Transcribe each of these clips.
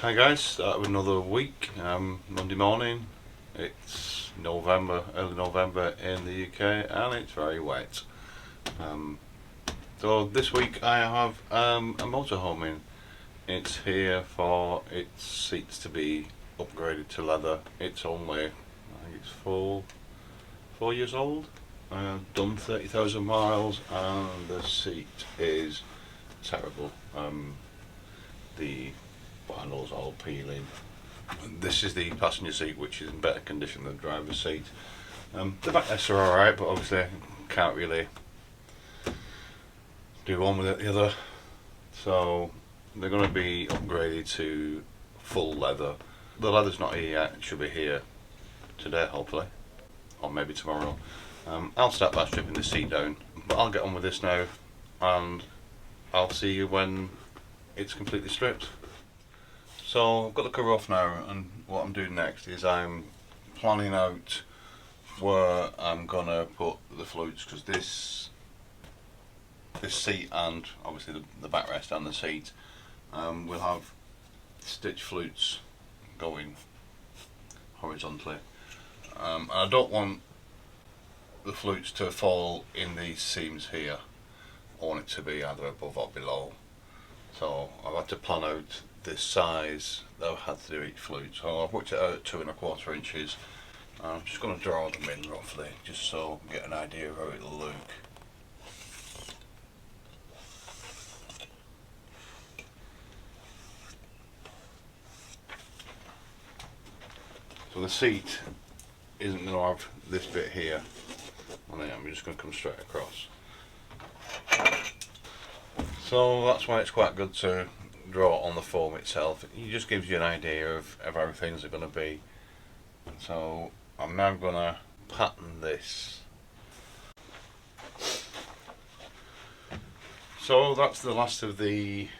Hi guys, start with another week. Monday morning. It's November, early November in the UK, and it's very wet. So this week I have a motorhome in. It's here for its seats to be upgraded to leather. It's only, I think it's four years old. Done 30,000 miles, and the seat is terrible. The panels all peeling. This is the passenger seat, which is in better condition than the driver's seat. The backrests are alright, but obviously can't really do one without the other. So they're going to be upgraded to full leather. The leather's not here yet, it should be here today hopefully, or maybe tomorrow. I'll start by stripping the seat down, but I'll get on with this now and I'll see you when it's completely stripped. So I've got the cover off now, and what I'm doing next is I'm planning out where I'm gonna put the flutes, because this seat and obviously the backrest and the seat will have stitch flutes going horizontally. And I don't want the flutes to fall in these seams here. I want it to be either above or below. So I've had to plan out this size that I've had to do each flute. So I've worked it out at 2 1/4 inches. I'm just going to draw them in roughly, just so I get an idea of how it'll look. So the seat isn't going to have this bit here, and then I'm just going to come straight across. So that's why it's quite good to draw on the foam itself. It just gives you an idea of how things are going to be. So I'm now going to pattern this. So that's the last of the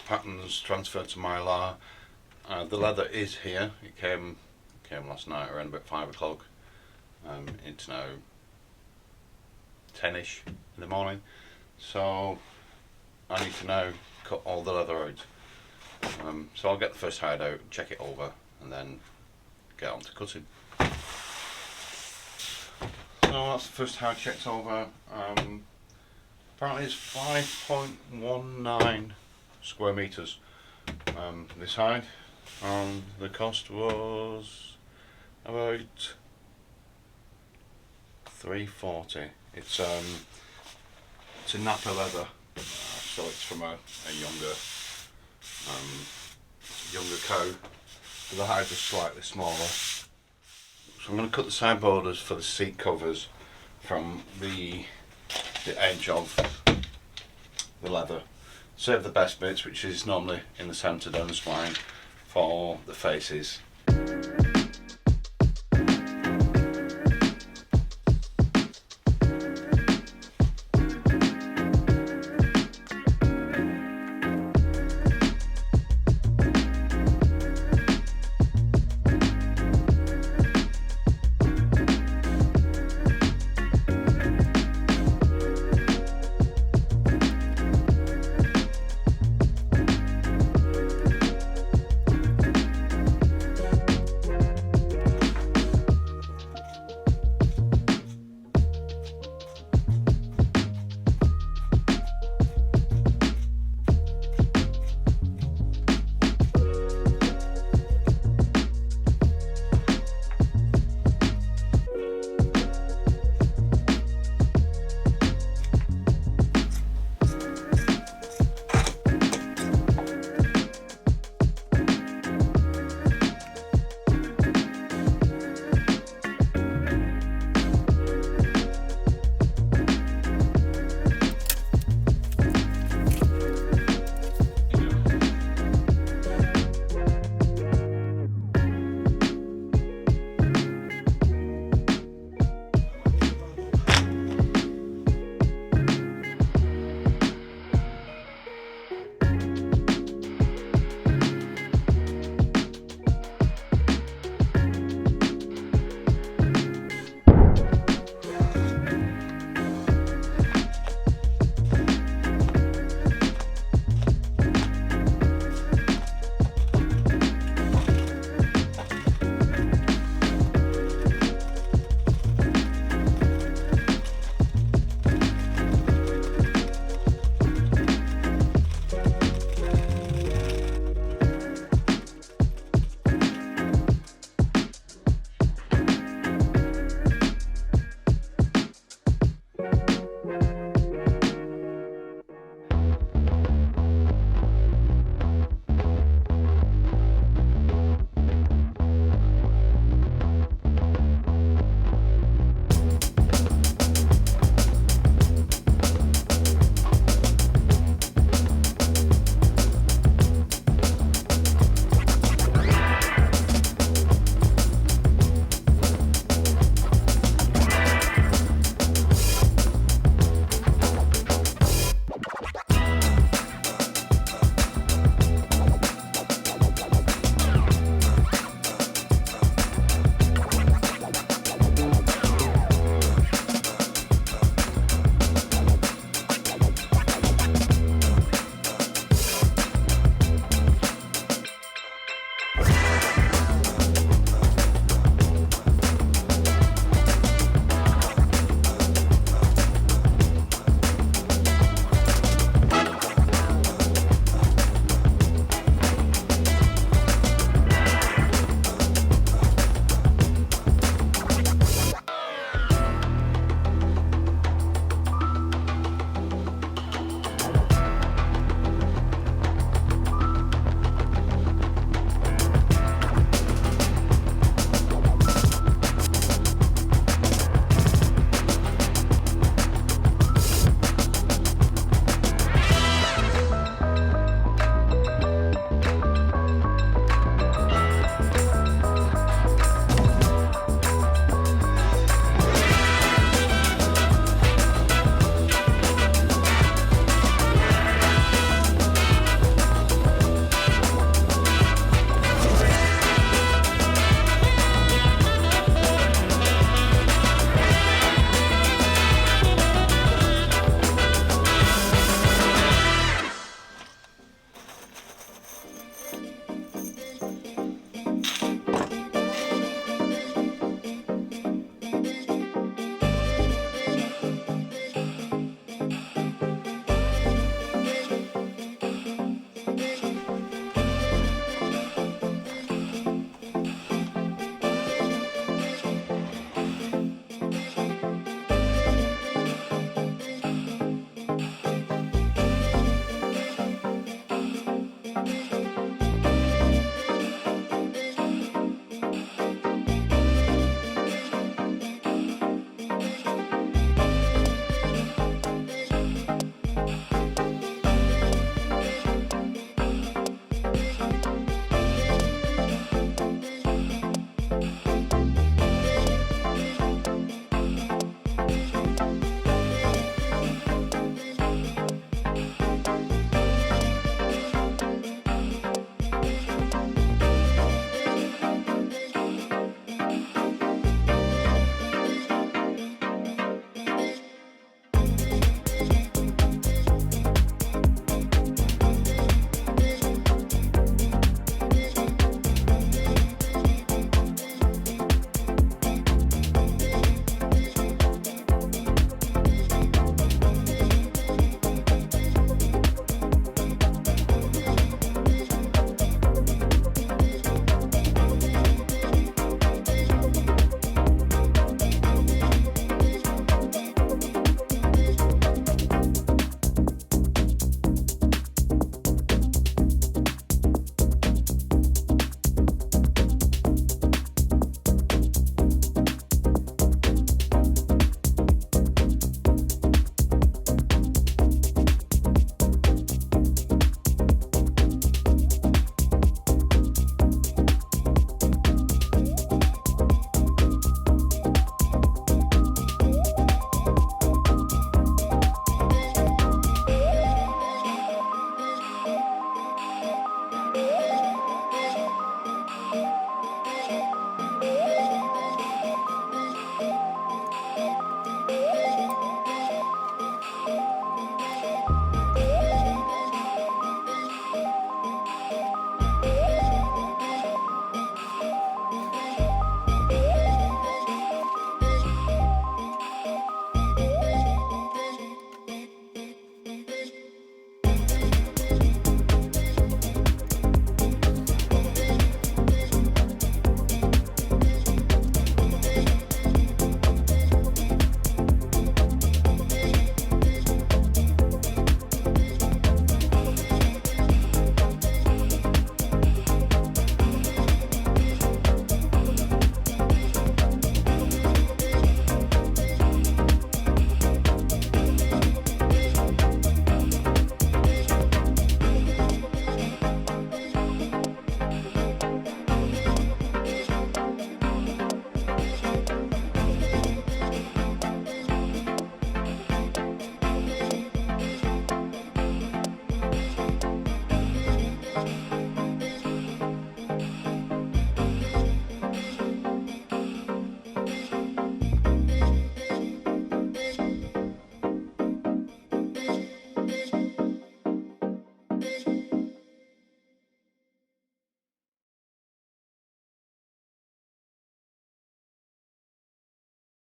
patterns transferred to Mylar. The leather is here. It came last night around about 5 o'clock. It's now 10ish in the morning. So I need to now cut all the leather out. So I'll get the first hide out, check it over, and then get on to cutting. So that's the first hide checked over. Apparently it's 5.19 square metres, this hide, and the cost was about £3.40. It's a Nappa leather. So it's from a younger cow, so the hides are slightly smaller. So I'm going to cut the side borders for the seat covers from the edge of the leather. Save the best bits, which is normally in the centre down the spine, for the faces.